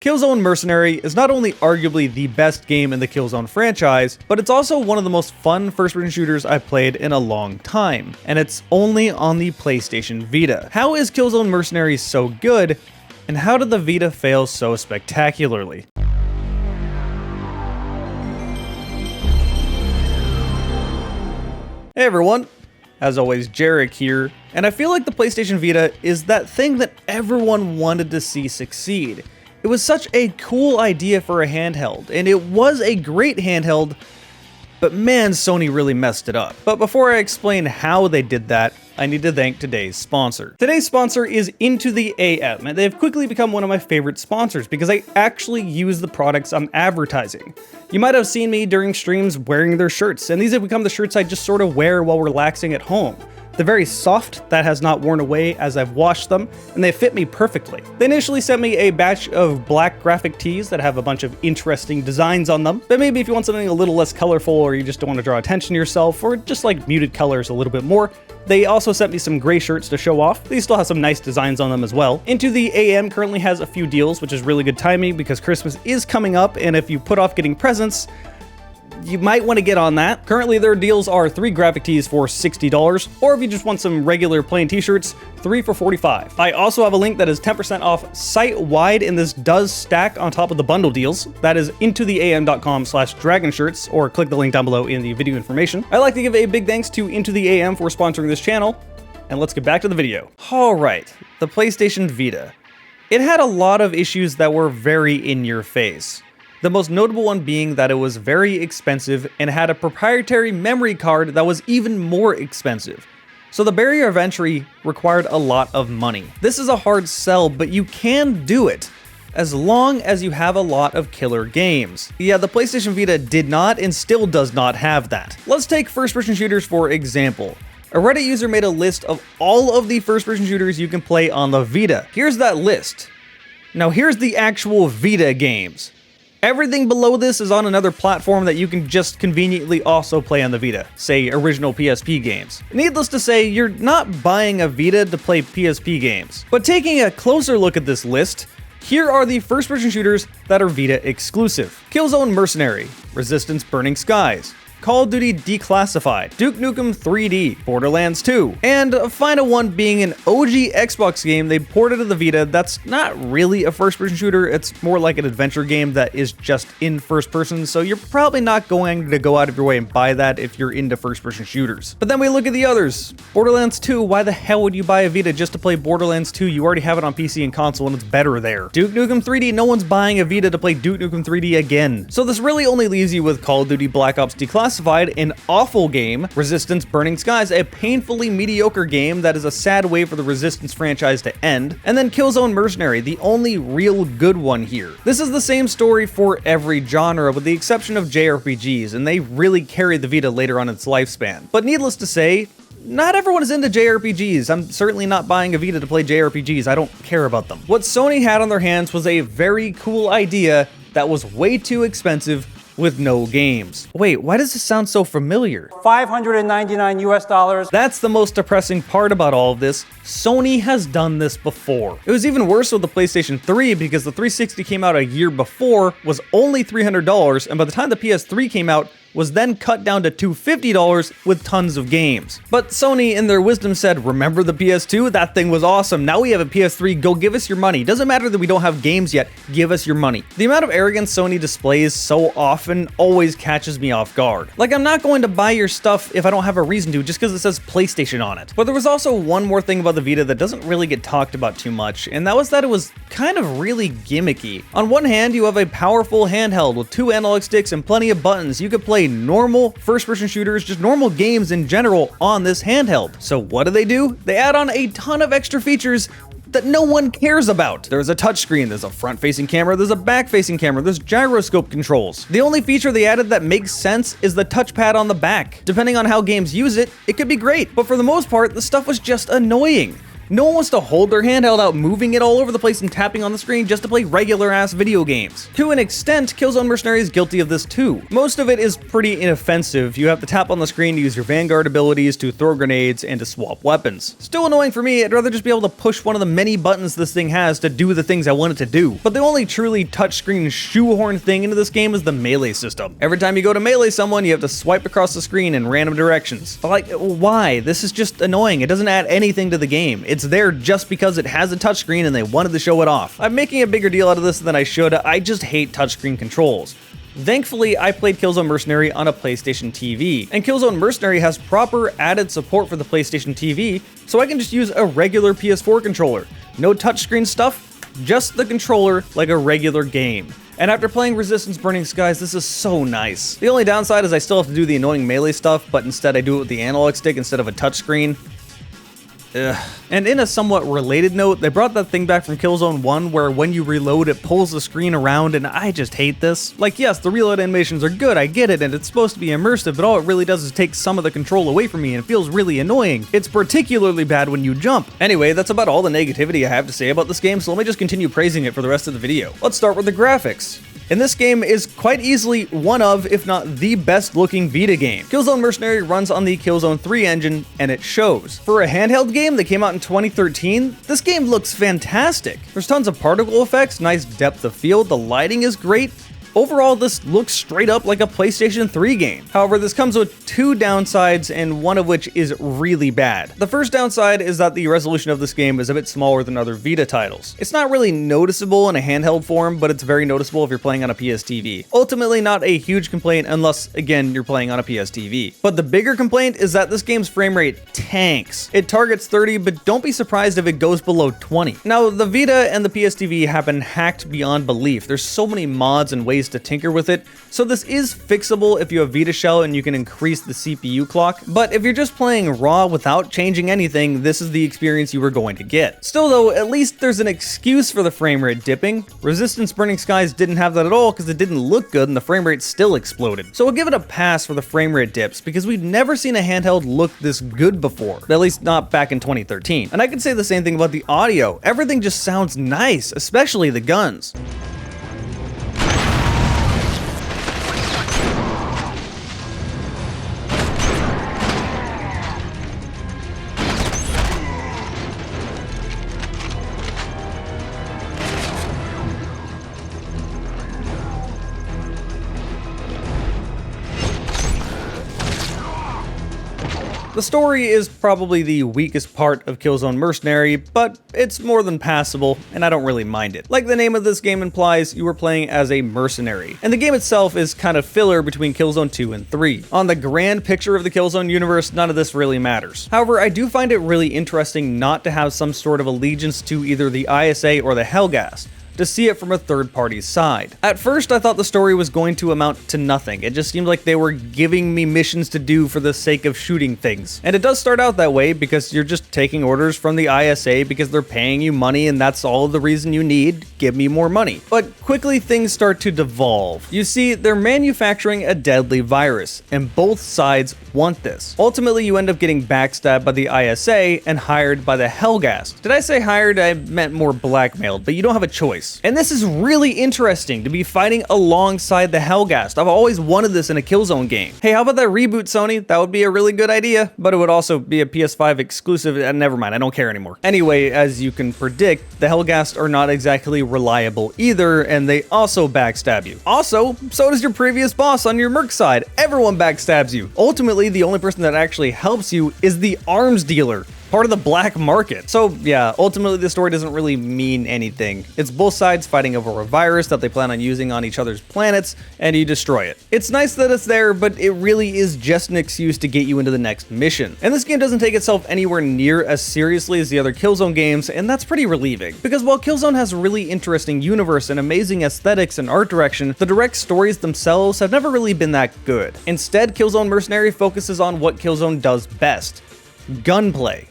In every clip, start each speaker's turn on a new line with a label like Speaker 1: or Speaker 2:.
Speaker 1: Killzone Mercenary is not only arguably the best game in the Killzone franchise, but it's also one of the most fun first-person shooters I've played in a long time, and it's only on the PlayStation Vita. How is Killzone Mercenary so good, and how did the Vita fail so spectacularly? Hey everyone, as always, Jarek here, and I feel like the PlayStation Vita is that thing that everyone wanted to see succeed. It was such a cool idea for a handheld, and it was a great handheld, but man, Sony really messed it up. But before I explain how they did that, I need to thank today's sponsor. Today's sponsor is IntoTheAM, and they've quickly become one of my favorite sponsors because I actually use the products I'm advertising. You might have seen me during streams wearing their shirts, and these have become the shirts I just sort of wear while relaxing at home. They're very soft, that has not worn away as I've washed them, and they fit me perfectly. They initially sent me a batch of black graphic tees that have a bunch of interesting designs on them, but maybe if you want something a little less colorful or you just don't want to draw attention to yourself or just like muted colors a little bit more, they also sent me some gray shirts to show off. These still have some nice designs on them as well. IntoTheAM currently has a few deals, which is really good timing because Christmas is coming up, and if you put off getting presents, you might want to get on that. Currently, their deals are 3 graphic tees for $60, or if you just want some regular plain t-shirts, 3 for $45. I also have a link that is 10% off site-wide, and this does stack on top of the bundle deals. That is intotheam.com/dragonshirts, or click the link down below in the video information. I'd like to give a big thanks to IntoTheAM for sponsoring this channel, and let's get back to the video. Alright, the PlayStation Vita. It had a lot of issues that were very in your face. The most notable one being that it was very expensive and had a proprietary memory card that was even more expensive. So the barrier of entry required a lot of money. This is a hard sell, but you can do it, as long as you have a lot of killer games. Yeah, the PlayStation Vita did not and still does not have that. Let's take first-person shooters for example. A Reddit user made a list of all of the first-person shooters you can play on the Vita. Here's that list. Now here's the actual Vita games. Everything below this is on another platform that you can just conveniently also play on the Vita, say original PSP games. Needless to say, you're not buying a Vita to play PSP games. But taking a closer look at this list, here are the first-person shooters that are Vita exclusive. Killzone Mercenary, Resistance Burning Skies, Call of Duty Declassified, Duke Nukem 3D, Borderlands 2, and a final one being an OG Xbox game they ported to the Vita that's not really a first-person shooter, it's more like an adventure game that is just in first person, so you're probably not going to go out of your way and buy that if you're into first-person shooters. But then we look at the others. Borderlands 2, why the hell would you buy a Vita just to play Borderlands 2? You already have it on PC and console and it's better there. Duke Nukem 3D, no one's buying a Vita to play Duke Nukem 3D again. So this really only leaves you with Call of Duty Black Ops Declassified, an awful game, Resistance Burning Skies, a painfully mediocre game that is a sad way for the Resistance franchise to end, and then Killzone Mercenary, the only real good one here. This is the same story for every genre with the exception of JRPGs, and they really carried the Vita later on in its lifespan. But needless to say, not everyone is into JRPGs. I'm certainly not buying a Vita to play JRPGs. I don't care about them. What Sony had on their hands was a very cool idea that was way too expensive with no games. Wait, why does this sound so familiar?
Speaker 2: $599 US.
Speaker 1: That's the most depressing part about all of this. Sony has done this before. It was even worse with the PlayStation 3 because the 360 came out a year before, was only $300, and by the time the PS3 came out, was then cut down to $250 with tons of games. But Sony, in their wisdom, said, remember the PS2? That thing was awesome. Now we have a PS3, go give us your money. Doesn't matter that we don't have games yet, give us your money. The amount of arrogance Sony displays so often always catches me off guard. Like, I'm not going to buy your stuff if I don't have a reason to just because it says PlayStation on it. But there was also one more thing about the Vita that doesn't really get talked about too much, and that was that it was kind of really gimmicky. On one hand, you have a powerful handheld with 2 analog sticks and plenty of buttons. You could play normal first-person shooters, just normal games in general on this handheld. So what do? They add on a ton of extra features that no one cares about. There's a touchscreen, there's a front-facing camera, there's a back-facing camera, there's gyroscope controls. The only feature they added that makes sense is the touchpad on the back. Depending on how games use it, it could be great, but for the most part, the stuff was just annoying. No one wants to hold their handheld out, moving it all over the place and tapping on the screen just to play regular-ass video games. To an extent, Killzone Mercenary is guilty of this too. Most of it is pretty inoffensive. You have to tap on the screen to use your Vanguard abilities, to throw grenades, and to swap weapons. Still annoying for me. I'd rather just be able to push one of the many buttons this thing has to do the things I want it to do. But the only truly touchscreen shoehorn thing into this game is the melee system. Every time you go to melee someone, you have to swipe across the screen in random directions. But like, why? This is just annoying. It doesn't add anything to the game. It's there just because it has a touchscreen and they wanted to show it off. I'm making a bigger deal out of this than I should. I just hate touchscreen controls. Thankfully, I played Killzone Mercenary on a PlayStation TV, and Killzone Mercenary has proper added support for the PlayStation TV, so I can just use a regular PS4 controller. No touchscreen stuff, just the controller like a regular game. And after playing Resistance Burning Skies, this is so nice. The only downside is I still have to do the annoying melee stuff, but instead I do it with the analog stick instead of a touchscreen. Ugh. And in a somewhat related note, they brought that thing back from Killzone 1 where when you reload it pulls the screen around, and I just hate this. Like, yes, the reload animations are good, I get it, and it's supposed to be immersive, but all it really does is take some of the control away from me and it feels really annoying. It's particularly bad when you jump. Anyway, that's about all the negativity I have to say about this game, so let me just continue praising it for the rest of the video. Let's start with the graphics. And this game is quite easily one of, if not the best looking Vita game. Killzone Mercenary runs on the Killzone 3 engine, and it shows. For a handheld game that came out in 2013, this game looks fantastic. There's tons of particle effects, nice depth of field, the lighting is great. Overall, this looks straight up like a PlayStation 3 game. However, this comes with two downsides, and one of which is really bad. The first downside is that the resolution of this game is a bit smaller than other Vita titles. It's not really noticeable in a handheld form, but it's very noticeable if you're playing on a PS TV. Ultimately, not a huge complaint unless, again, you're playing on a PS TV. But the bigger complaint is that this game's frame rate tanks. It targets 30, but don't be surprised if it goes below 20. Now, the Vita and the PS TV have been hacked beyond belief. There's so many mods and ways to tinker with it, so this is fixable if you have Vita Shell and you can increase the CPU clock, but if you're just playing raw without changing anything, this is the experience you were going to get. Still though, at least there's an excuse for the frame rate dipping. Resistance Burning Skies didn't have that at all because it didn't look good and the frame rate still exploded. So we'll give it a pass for the frame rate dips because we've never seen a handheld look this good before, at least not back in 2013. And I could say the same thing about the audio. Everything just sounds nice, especially the guns. The story is probably the weakest part of Killzone Mercenary, but it's more than passable, and I don't really mind it. Like the name of this game implies, you are playing as a mercenary, and the game itself is kind of filler between Killzone 2 and 3. On the grand picture of the Killzone universe, none of this really matters. However, I do find it really interesting not to have some sort of allegiance to either the ISA or the Helghast, to see it from a third party's side. At first, I thought the story was going to amount to nothing. It just seemed like they were giving me missions to do for the sake of shooting things. And it does start out that way because you're just taking orders from the ISA because they're paying you money and that's all the reason you need. Give me more money. But quickly things start to devolve. You see, they're manufacturing a deadly virus, and both sides want this. Ultimately, you end up getting backstabbed by the ISA and hired by the Helghast. Did I say hired? I meant more blackmailed, but you don't have a choice. And this is really interesting to be fighting alongside the Helghast. I've always wanted this in a Killzone game. Hey, how about that reboot, Sony? That would be a really good idea, but it would also be a PS5 exclusive. Never mind, I don't care anymore. Anyway, as you can predict, the Helghast are not exactly reliable either, and they also backstab you. Also, so does your previous boss on your Merc side. Everyone backstabs you. Ultimately, the only person that actually helps you is the arms dealer, part of the black market. So yeah, ultimately the story doesn't really mean anything. It's both sides fighting over a virus that they plan on using on each other's planets, and you destroy it. It's nice that it's there, but it really is just an excuse to get you into the next mission. And this game doesn't take itself anywhere near as seriously as the other Killzone games, and that's pretty relieving. Because while Killzone has a really interesting universe and amazing aesthetics and art direction, the direct stories themselves have never really been that good. Instead, Killzone Mercenary focuses on what Killzone does best: gunplay.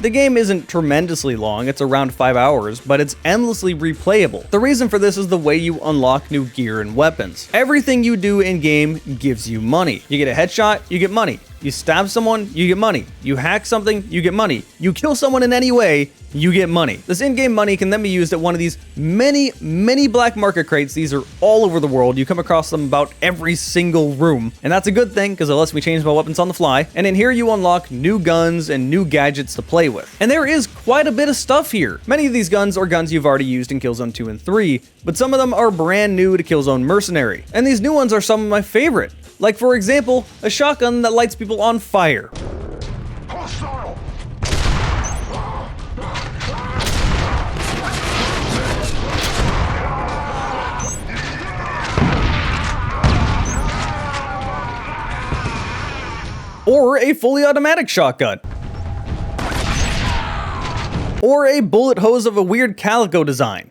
Speaker 1: The game isn't tremendously long, it's around 5 hours, but it's endlessly replayable. The reason for this is the way you unlock new gear and weapons. Everything you do in-game gives you money. You get a headshot, you get money. You stab someone, you get money. You hack something, you get money. You kill someone in any way, you get money. This in-game money can then be used at one of these many black market crates. These are all over the world. You come across them about every single room. And that's a good thing because it lets me change my weapons on the fly. And in here you unlock new guns and new gadgets to play with. And there is quite a bit of stuff here. Many of these guns are guns you've already used in Killzone 2 and 3, but some of them are brand new to Killzone Mercenary. And these new ones are some of my favorite. Like, for example, a shotgun that lights people on fire.
Speaker 3: Hostile!
Speaker 1: Or a fully automatic shotgun. Or a bullet hose of a weird calico design.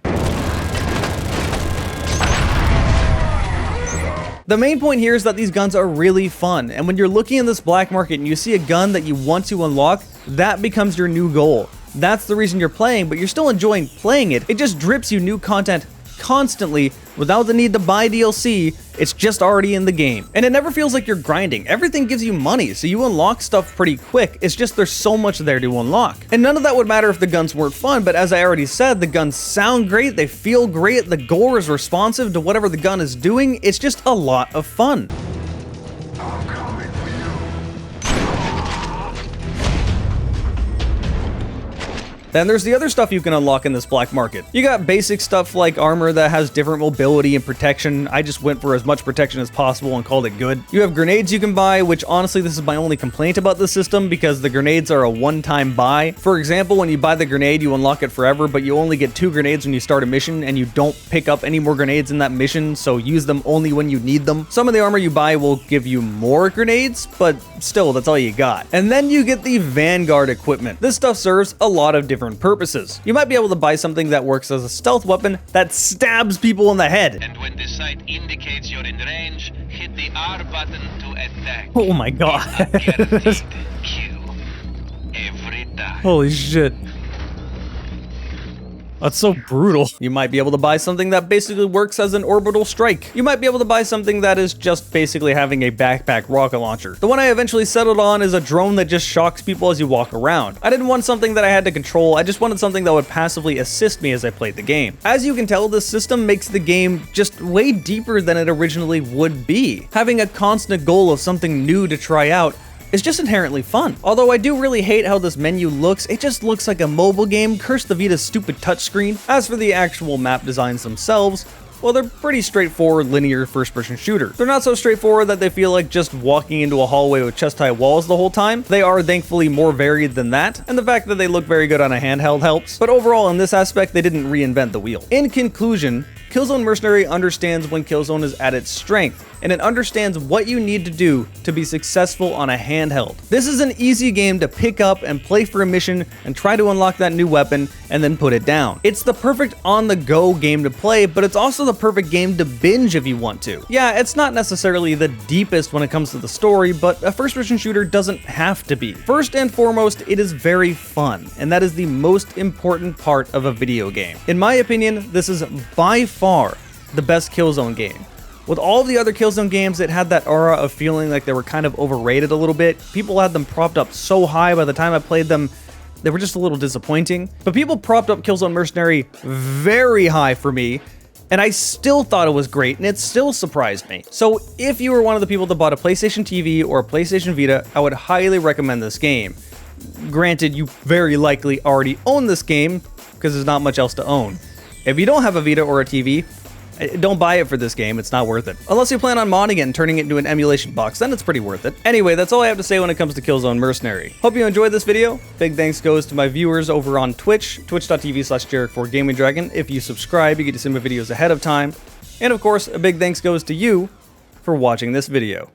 Speaker 1: The main point here is that these guns are really fun, and when you're looking in this black market and you see a gun that you want to unlock, that becomes your new goal. That's the reason you're playing, but you're still enjoying playing it. It just drips you new content constantly without the need to buy DLC. It's just already in the game. And it never feels like you're grinding. Everything gives you money, so you unlock stuff pretty quick. It's just there's so much there to unlock. And none of that would matter if the guns weren't fun, but as I already said, the guns sound great, they feel great, the gore is responsive to whatever the gun is doing. It's just a lot of fun.
Speaker 3: I'm coming for you.
Speaker 1: Then there's the other stuff you can unlock in this black market. You got basic stuff like armor that has different mobility and protection. I just went for as much protection as possible and called it good. You have grenades you can buy, which honestly this is my only complaint about the system because the grenades are a one-time buy. For example, when you buy the grenade, you unlock it forever, but you only get 2 grenades when you start a mission and you don't pick up any more grenades in that mission, so use them only when you need them. Some of the armor you buy will give you more grenades, but still, that's all you got. And then you get the Vanguard equipment. This stuff serves a lot of different purposes. You might be able to buy something that works as a stealth weapon that stabs people in the head.
Speaker 4: And when the sight indicates you're in range, hit the R button to attack.
Speaker 1: Oh my god.
Speaker 4: Guaranteed kill every time.
Speaker 1: Holy shit. That's so brutal. You might be able to buy something that basically works as an orbital strike. You might be able to buy something that is just basically having a backpack rocket launcher. The one I eventually settled on is a drone that just shocks people as you walk around. I didn't want something that I had to control, I just wanted something that would passively assist me as I played the game. As you can tell, this system makes the game just way deeper than it originally would be. Having a constant goal of something new to try out is just inherently fun. Although I do really hate how this menu looks, it just looks like a mobile game, curse the Vita's stupid touchscreen. As for the actual map designs themselves, well, they're pretty straightforward linear first-person shooter. They're not so straightforward that they feel like just walking into a hallway with chest-high walls the whole time. They are thankfully more varied than that, and the fact that they look very good on a handheld helps. But overall, in this aspect, they didn't reinvent the wheel. In conclusion, Killzone Mercenary understands when Killzone is at its strength, and it understands what you need to do to be successful on a handheld. This is an easy game to pick up and play for a mission and try to unlock that new weapon and then put it down. It's the perfect on-the-go game to play, but it's also the perfect game to binge if you want to. Yeah, it's not necessarily the deepest when it comes to the story, but a first-person shooter doesn't have to be. First and foremost, it is very fun, and that is the most important part of a video game. In my opinion, this is by far the best Killzone game. With all the other Killzone games, it had that aura of feeling like they were kind of overrated a little bit. People had them propped up so high by the time I played them, they were just a little disappointing. But people propped up Killzone Mercenary very high for me, and I still thought it was great, and it still surprised me. So if you were one of the people that bought a PlayStation TV or a PlayStation Vita, I would highly recommend this game. Granted, you very likely already own this game, because there's not much else to own. If you don't have a Vita or a TV, don't buy it for this game, it's not worth it. Unless you plan on modding it and turning it into an emulation box, then it's pretty worth it. Anyway, that's all I have to say when it comes to Killzone Mercenary. Hope you enjoyed this video. Big thanks goes to my viewers over on Twitch, twitch.tv/Jarek4GamingDragon. If you subscribe, you get to see my videos ahead of time. And of course, a big thanks goes to you for watching this video.